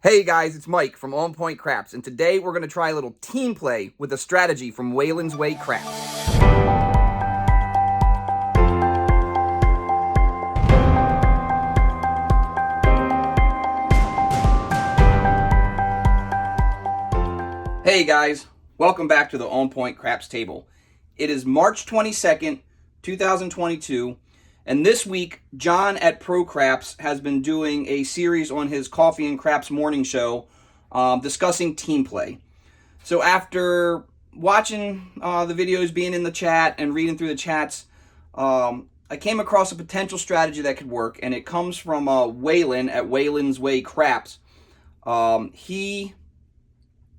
Hey guys, it's Mike from On Point Craps, and today we're going to try a little team play with a strategy from Waylon's Way Craps. Hey guys, welcome back to the On Point Craps table. It is March 22nd, 2022, and this week John at Pro Craps has been doing a series on his Coffee and Craps morning show discussing team play. So after watching the videos, being in the chat, and reading through the chats, I came across a potential strategy that could work, and it comes from Waylon at Waylon's Way Craps. He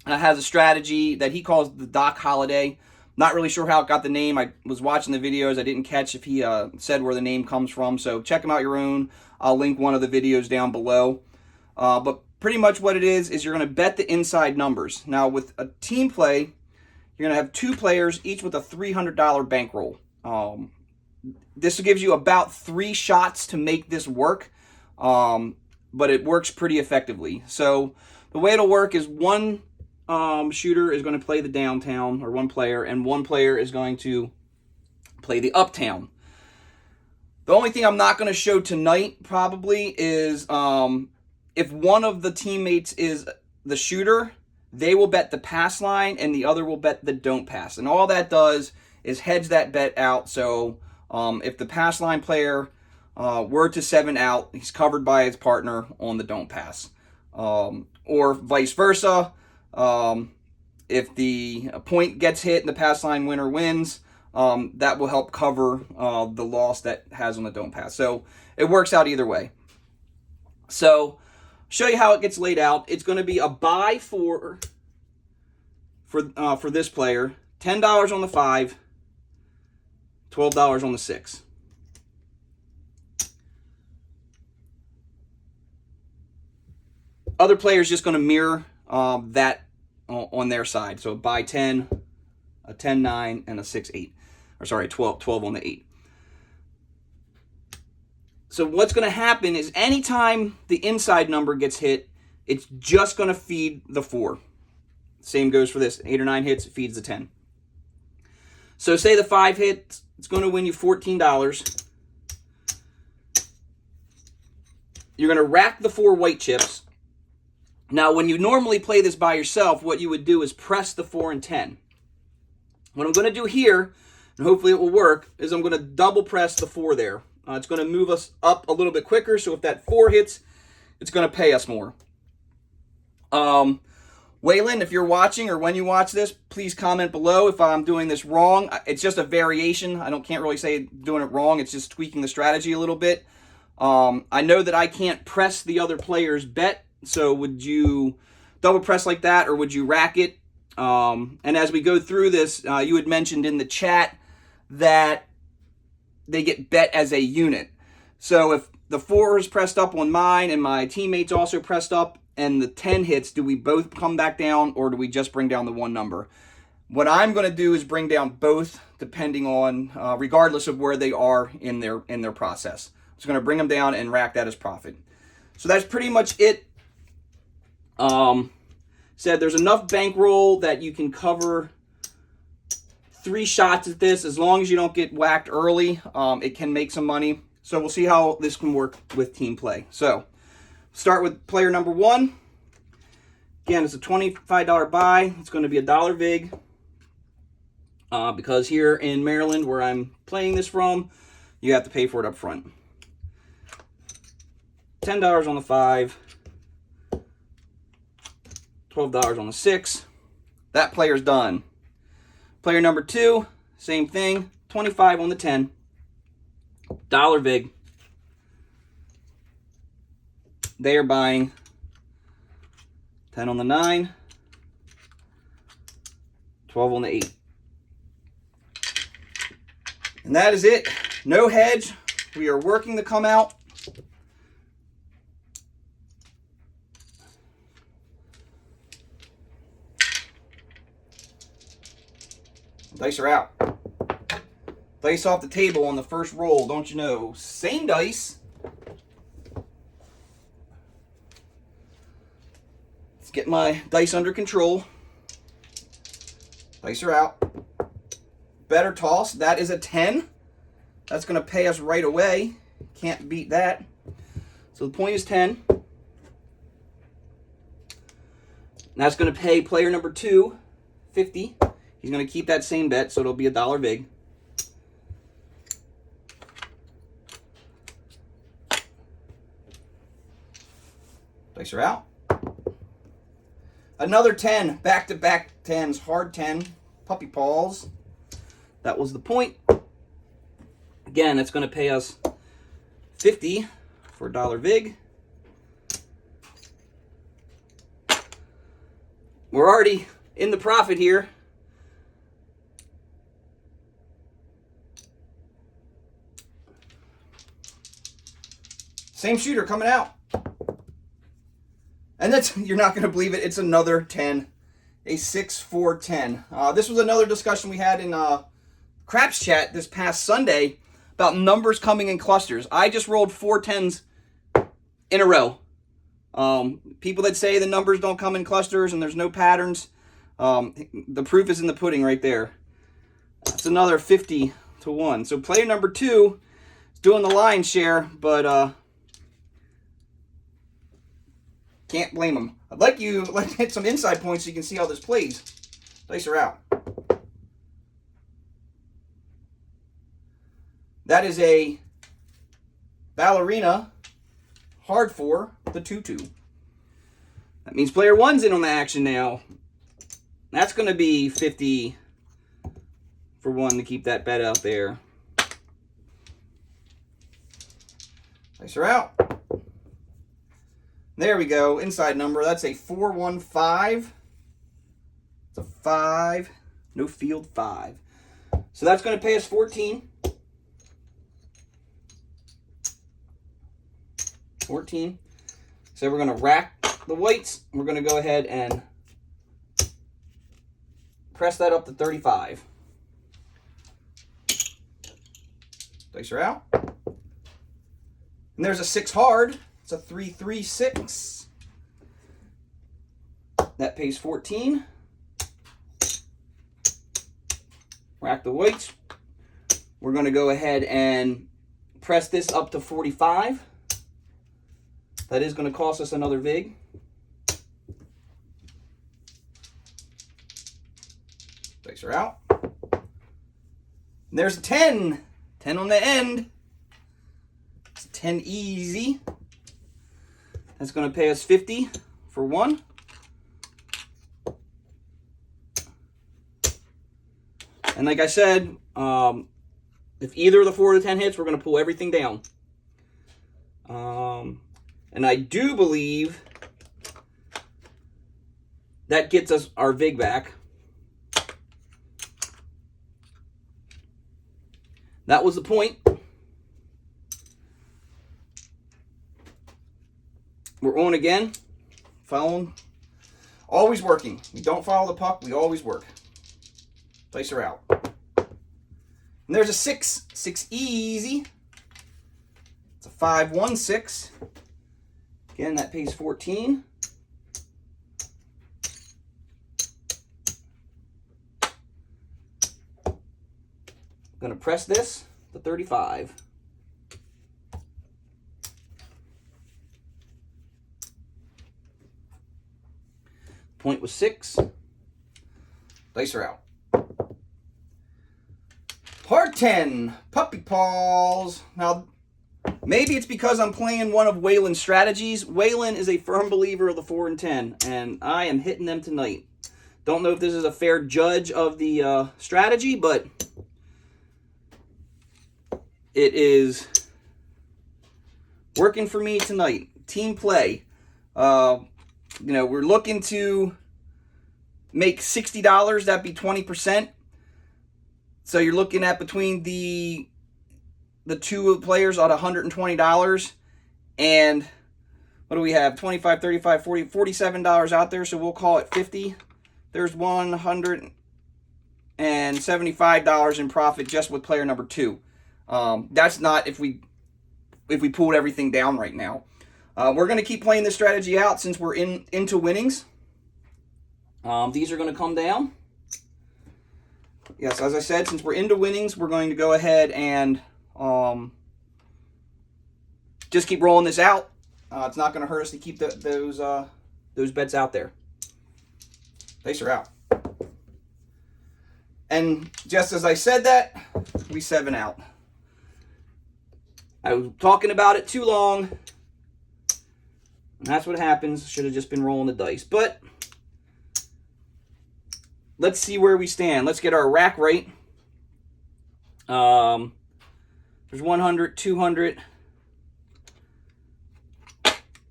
has a strategy that he calls the Doc Holliday. Not really sure how it got the name. I was watching the videos. I didn't catch if he said where the name comes from. So check him out your own. I'll link one of the videos down below. But pretty much what it is you're going to bet the inside numbers. Now with a team play, you're going to have two players, each with a $300 bankroll. This gives you about 3 shots to make this work, but it works pretty effectively. So the way it'll work is one shooter is going to play the downtown, or one player, and one player is going to play the uptown. The only thing I'm not going to show tonight probably is if one of the teammates is the shooter, they will bet the pass line and the other will bet the don't pass. And all that does is hedge that bet out. So if the pass line player were to 7 out, he's covered by his partner on the don't pass. Or vice versa. If the point gets hit and the pass line winner wins, that will help cover the loss that has on the don't pass. So it works out either way. So show you how it gets laid out. It's going to be a buy for this player, $10 on the 5, $12 on the 6. Other players just going to mirror that on their side. So a buy 10, a 10-9, and a 6-8. Or sorry, 12 on the 8. So what's going to happen is anytime the inside number gets hit, it's just going to feed the 4. Same goes for this. 8 or 9 hits, it feeds the 10. So say the 5 hits, it's going to win you $14. You're going to rack the 4 white chips. Now, when you normally play this by yourself, what you would do is press the 4 and 10. What I'm going to do here, and hopefully it will work, is I'm going to double press the 4 there. It's going to move us up a little bit quicker, so if that 4 hits, it's going to pay us more. Waylon, if you're watching or when you watch this, please comment below if I'm doing this wrong. It's just a variation. I can't really say doing it wrong. It's just tweaking the strategy a little bit. I know that I can't press the other player's bet, so would you double press like that, or would you rack it? And as we go through this, you had mentioned in the chat that they get bet as a unit. So if the 4 is pressed up on mine and my teammates also pressed up and the 10 hits, do we both come back down, or do we just bring down the one number? What I'm going to do is bring down both, depending on, regardless of where they are in their process. I'm just going to bring them down and rack that as profit. So that's pretty much it. Said there's enough bankroll that you can cover 3 shots at this. As long as you don't get whacked early, it can make some money. So we'll see how this can work with team play. So start with player number 1. Again, it's a $25 buy. It's going to be a $1 vig. Because here in Maryland, where I'm playing this from, you have to pay for it up front. $10 on the 5. $12 on the 6. That player's done. Player number 2, same thing. 25 on the 10. $1 vig. They are buying 10 on the 9. 12 on the 8. And that is it. No hedge. We are working to come out. Dice are out. Dice off the table on the first roll, don't you know? Same dice. Let's get my dice under control. Dice are out. Better toss. That is a 10. That's going to pay us right away. Can't beat that. So the point is 10. That's going to pay player number 2 50. He's going to keep that same bet, so it'll be $1 vig. Dice are out. Another 10. Back-to-back 10s. Hard 10. Puppy paws. That was the point. Again, that's going to pay us 50 for $1 vig. We're already in the profit here. Same shooter coming out. And that's, you're not going to believe it, it's another 10. A 6-4-10. This was another discussion we had in Craps Chat this past Sunday about numbers coming in clusters. I just rolled 4 10s in a row. People that say the numbers don't come in clusters and there's no patterns, the proof is in the pudding right there. That's another 50 to 1. So player number 2 is doing the lion's share, but can't blame him. I'd like to hit some inside points so you can see how this plays. Dice are out. That is a ballerina hard 4, the 2-2. That means player 1's in on the action now. That's going to be 50 for 1 to keep that bet out there. Dice are out. There we go. Inside number. That's a 4-1-5. It's a 5. No field 5. So that's going to pay us 14. 14. So we're going to rack the whites. We're going to go ahead and press that up to 35. Dice are out. And there's a 6 hard. It's a 3-3-6. That pays 14. Rack the whites. We're going to go ahead and press this up to 45. That is going to cost us another vig. Dice are out. And there's a 10. 10 on the end. It's a 10 easy. That's going to pay us 50 for 1. And like I said, if either of the 4 to 10 hits, we're going to pull everything down. And I do believe that gets us our vig back. That was the point. We're on again. Following. Always working. We don't follow the puck. We always work. Dice are out. And there's a 6. 6 easy. It's a 5-1-6. Again, that pays 14. I'm going to press this to 35. Point was 6. Dice are out. Hard 10. Puppy paws. Now, maybe it's because I'm playing one of Waylon's strategies. Waylon is a firm believer of the 4 and 10, and I am hitting them tonight. Don't know if this is a fair judge of the strategy, but it is working for me tonight. Team play. We're looking to make $60. That'd be 20%. So you're looking at between the 2 players at $120. And what do we have? 25, 35, 40, $47 out there. So we'll call it 50. There's $175 in profit just with player number 2. That's not if we pulled everything down right now. We're going to keep playing this strategy out since we're into winnings. These are going to come down. Yes, as I said, since we're into winnings, we're going to go ahead and just keep rolling this out. It's not going to hurt us to keep those bets out there. Dice are out. And just as I said that, we 7 out. I was talking about it too long. And that's what happens. Should have just been rolling the dice. But let's see where we stand. Let's get our rack right. There's 100, 200.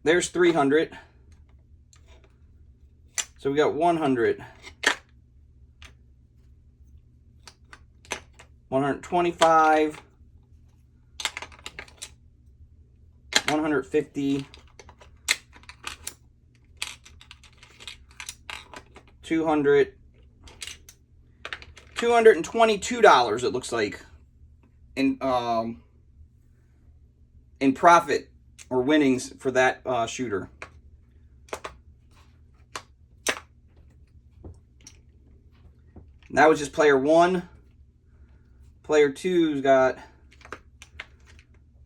There's 300. So we got 100. 125. 150. 200. $222, it looks like, in profit or winnings for that shooter. And that was just player 1. Player 2's got,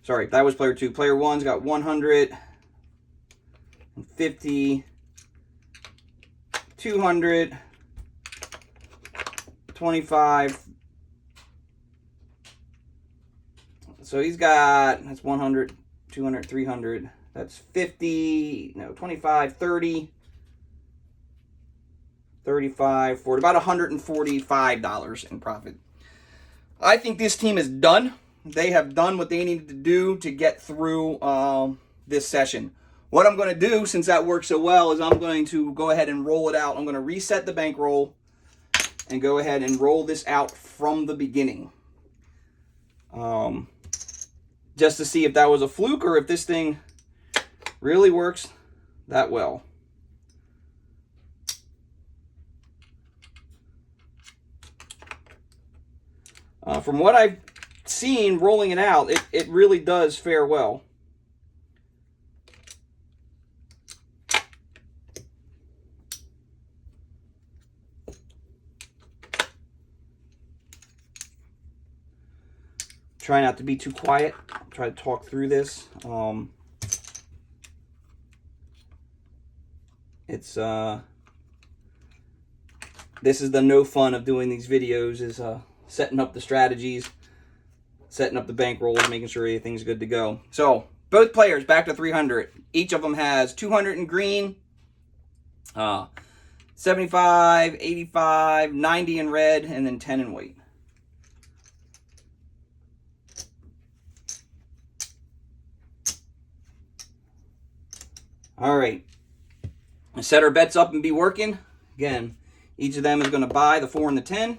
sorry, that was player 2. Player 1's got 150, 200, 25. So he's got, that's 100, 200, 300. That's 50, no, 25, 30, 35, 40, about $145 in profit. I think this team is done. They have done what they needed to do to get through this session. What I'm going to do, since that worked so well, is I'm going to go ahead and roll it out. I'm going to reset the bankroll and go ahead and roll this out from the beginning. Just to see if that was a fluke or if this thing really works that well. From what I've seen rolling it out, it really does fare well. Try not to be too quiet. Try to talk through this. This is the no fun of doing these videos, is setting up the strategies, setting up the bankrolls, making sure everything's good to go. So both players back to 300. Each of them has 200 in green, 75, 85, 90 in red, and then 10 in white. All right, let's set our bets up and be working. Again, each of them is going to buy the 4 and the 10.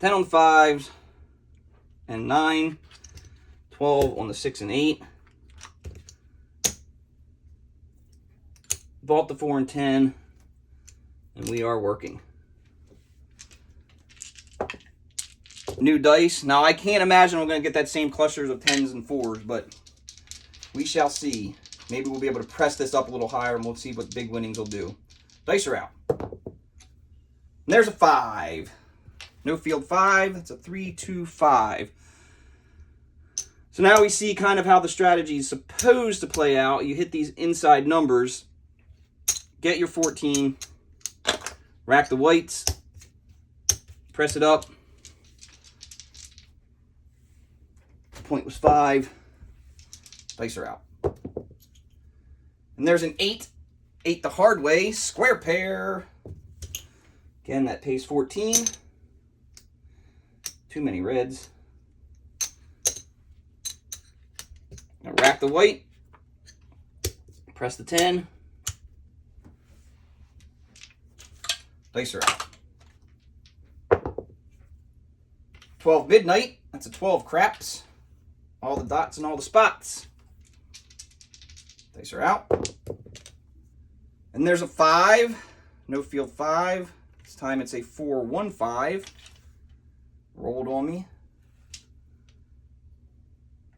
$10 on the 5s and 9. $12 on the 6 and 8. Bought the 4 and 10, and we are working. New dice. Now, I can't imagine we're going to get that same clusters of 10s and 4s, but we shall see. Maybe we'll be able to press this up a little higher, and we'll see what big winnings will do. Dice are out. And there's a 5. No field 5. That's a 3, 2, 5. So now we see kind of how the strategy is supposed to play out. You hit these inside numbers. Get your 14. Rack the whites. Press it up. Point was 5. Dice are out. And there's an 8. 8 the hard way. Square pair. Again, that pays 14. Too many reds. Now rack the white. Press the 10. Dice are out. 12 midnight. That's a 12 craps. All the dots and all the spots. Dice are out. And there's a 5. No field 5. This time it's a 4, 1, 5. Rolled on me.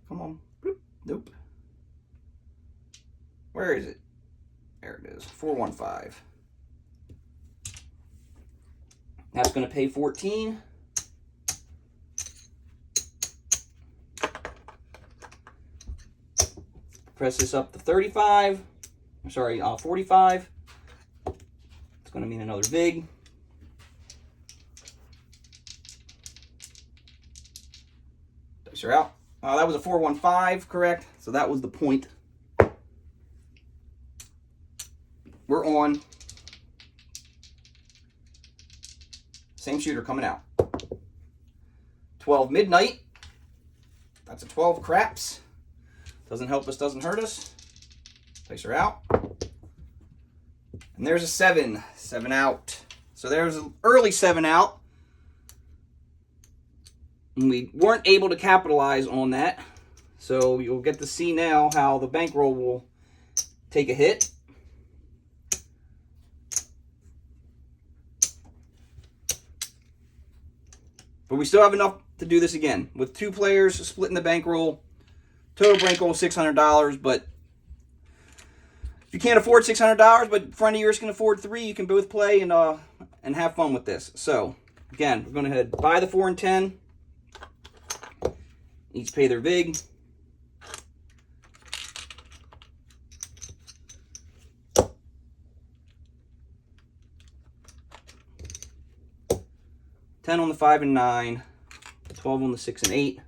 Come on. Bloop. Nope. Where is it? There it is, 415. That's going to pay 14. Press this up to 35. Sorry, 45. It's going to mean another vig. Dice are out. That was a 415, correct? So that was the point. We're on. Same shooter coming out. 12 midnight. That's a 12 craps. Doesn't help us, doesn't hurt us. Dice are out. And there's a 7. 7 out. So there's an early 7 out. And we weren't able to capitalize on that. So you'll get to see now how the bankroll will take a hit. But we still have enough to do this again. With 2 players splitting the bankroll, total bankroll $600. But if you can't afford $600, but a friend of yours can afford 3, you can both play and have fun with this. So again, we're going to head buy the 4 and 10. Each pay their vig. $10 on the 5 and 9, 12 on the 6 and 8.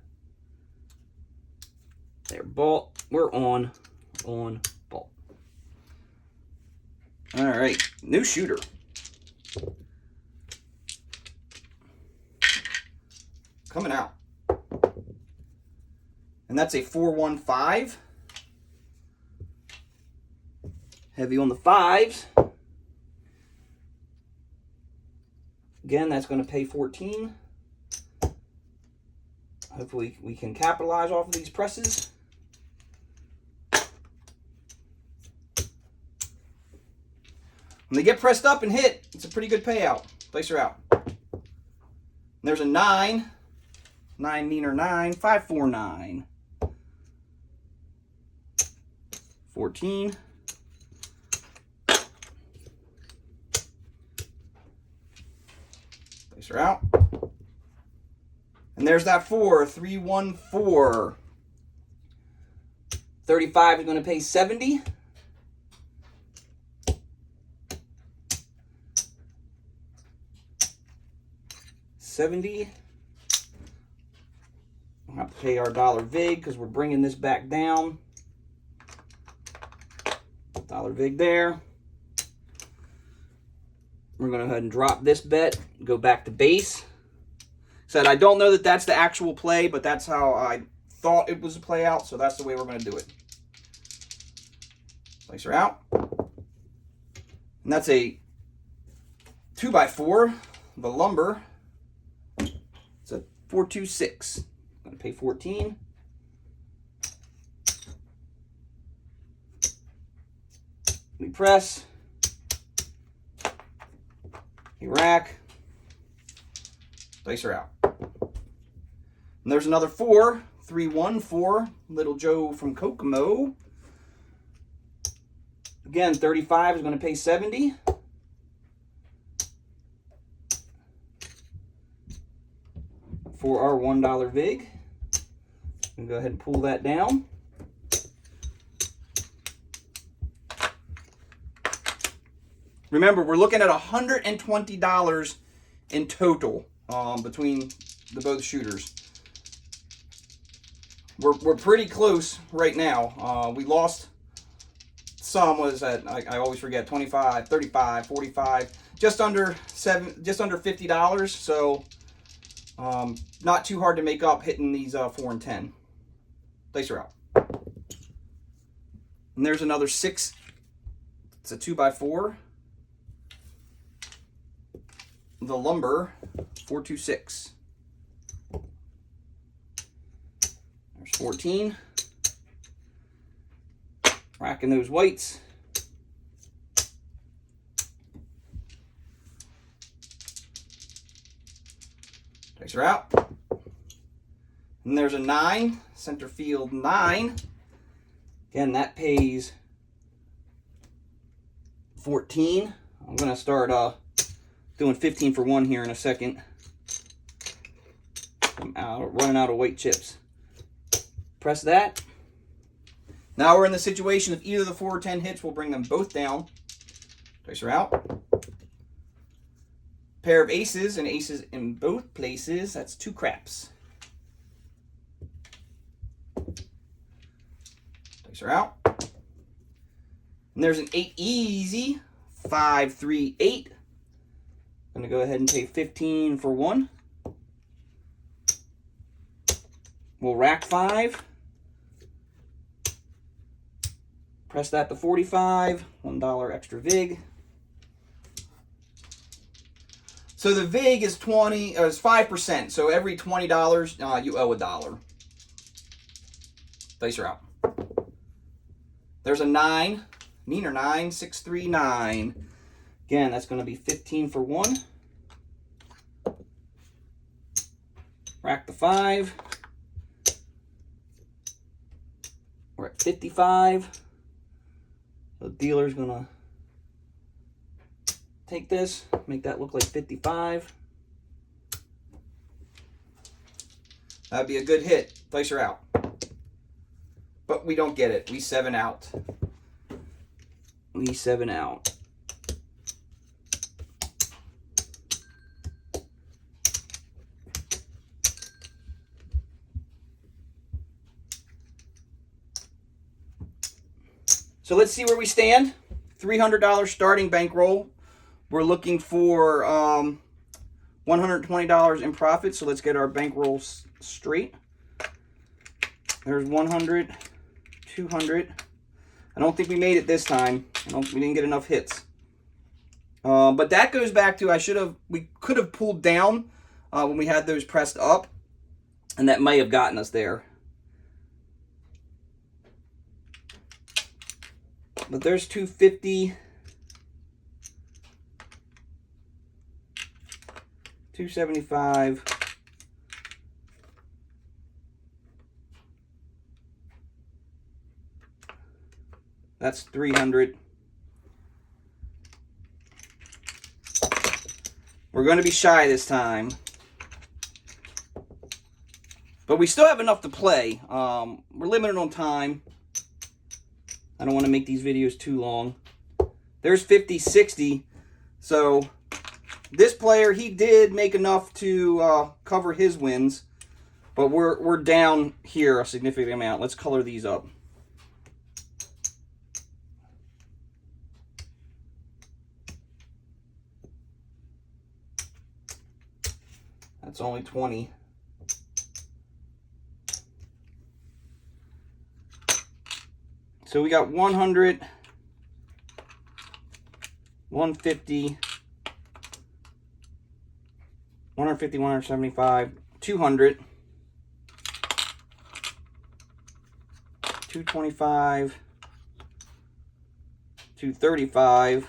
They're bought. We're on bought. All right, new shooter. Coming out. And that's a 415. Heavy on the 5s. Again, that's going to pay 14. Hopefully we can capitalize off of these presses. When they get pressed up and hit, it's a pretty good payout. Dice are out. And there's a 9. 9 meaner 9. 549. 14. Dice are out. And there's that 4. 314. 35 is going to pay 70. $70. We'll have to pay our $1 vig because we're bringing this back down. $1 vig there. We're going to go ahead and drop this bet, go back to base. Said I don't know that that's the actual play, but that's how I thought it was a play out, so that's the way we're going to do it. Dice are out. And that's a 2x4, the lumber. It's a 426. I'm going to pay 14. We press. We rack. Dice are out. And there's another 4. 314. Little Joe from Kokomo. Again, 35 is going to pay 70. For our $1 vig. I'm going to go ahead and pull that down. Remember, we're looking at $120 in total between the both shooters. We're pretty close right now. We lost some, was at I always forget, 25, 35, 45, just under $50. So not too hard to make up hitting these 4 and 10. Dice are out. And there's another 6. It's a 2x4. The lumber, 426. There's 14. Racking those whites. Dice are out. And there's a 9, center field 9. Again, that pays 14. I'm going to start doing 15 for 1 here in a second. I'm running out of white chips. Press that. Now we're in the situation if either of the 4 or 10 hits, we'll bring them both down. Dice are out. Pair of aces, and aces in both places. That's 2 craps. Dice are out. And there's an 8 easy. 5, 3, 8. I'm going to go ahead and pay 15 for 1. We'll rack 5. Press that to 45. $1 extra VIG. So the VIG is 5%. So every $20 you owe $1. Dice are out. There's a 9. Neener 9, 6, 3, 9. Again, that's going to be 15 for 1. Rack the 5. We're at 55. The dealer's going to take this, make that look like 55. That'd be a good hit. Dice are out. But we don't get it. We 7 out. We 7 out. So let's see where we stand. $300 starting bankroll. We're looking for $120 in profit. So let's get our bankroll straight. There's 100, 200. I don't think we made it this time. We didn't get enough hits. But that goes back to we could have pulled down when we had those pressed up, and that may have gotten us there. But there's 250, 275. That's 300. We're going to be shy this time. But we still have enough to play. We're limited on time. I don't want to make these videos too long. There's 50, 60. So this player, he did make enough to cover his wins. But we're down here a significant amount. Let's color these up. That's only 20. So we got 100, 150, 150, 175, 200, 225, 235.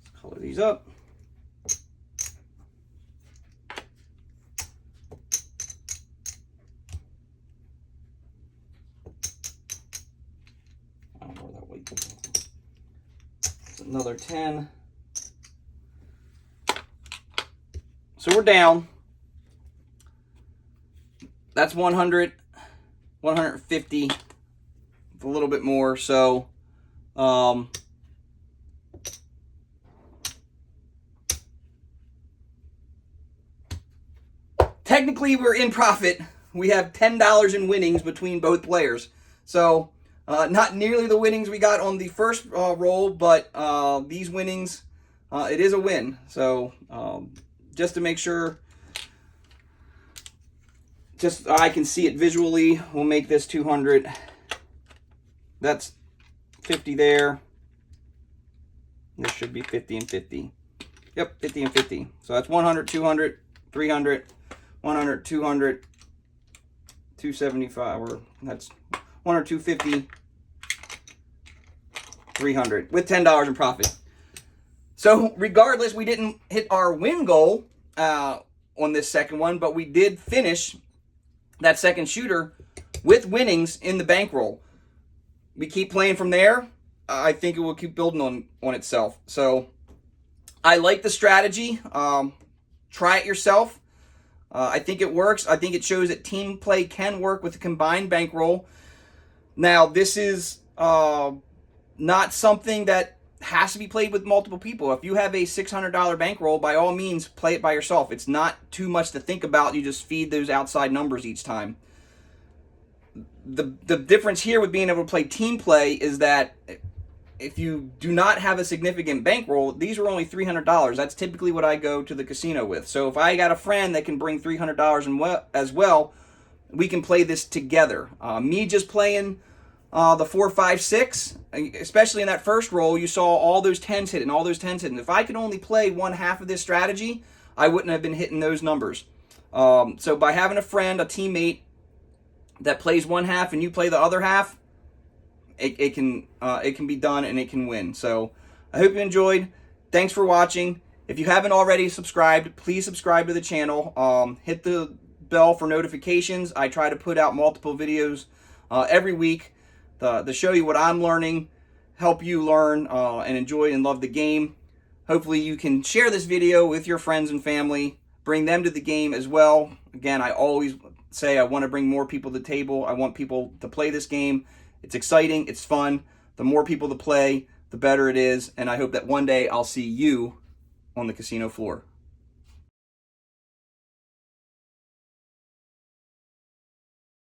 Let's color these up. Another 10. So we're down. That's 100, 150, a little bit more. So technically we're in profit. We have $10 in winnings between both players. So not nearly the winnings we got on the first roll, but these winnings, it is a win. So just to make sure, just I can see it visually, we'll make this 200. That's 50 there. This should be 50 and 50. Yep, 50 and 50. So that's 100, 200, 300, 100, 200, 275. Or that's 100, 250. 300 with $10 in profit. So regardless, we didn't hit our win goal on this second one, but we did finish that second shooter with winnings in the bankroll. We keep playing from there. I think it will keep building on itself. So I like the strategy. Try it yourself. I think it works. I think it shows that team play can work with a combined bankroll. Now, this is not something that has to be played with multiple people. If you have a $600 bankroll, by all means, play it by yourself. It's not too much to think about. You just feed those outside numbers each time. The difference here with being able to play team play is that if you do not have a significant bankroll, these are only $300. That's typically what I go to the casino with. So if I got a friend that can bring $300 as well, we can play this together. Me just playing the 4, 5, 6, especially in that first roll, you saw all those 10s hitting, all those 10s hitting. If I could only play one half of this strategy, I wouldn't have been hitting those numbers. So by having a friend, a teammate that plays one half and you play the other half, it can be done and it can win. So I hope you enjoyed. Thanks for watching. If you haven't already subscribed, please subscribe to the channel. Hit the bell for notifications. I try to put out multiple videos every week to show you what I'm learning, help you learn and enjoy and love the game. Hopefully you can share this video with your friends and family, bring them to the game as well. Again, I always say I want to bring more people to the table. I want people to play this game. It's exciting, it's fun. The more people to play, the better it is, and I hope that one day I'll see you on the casino floor.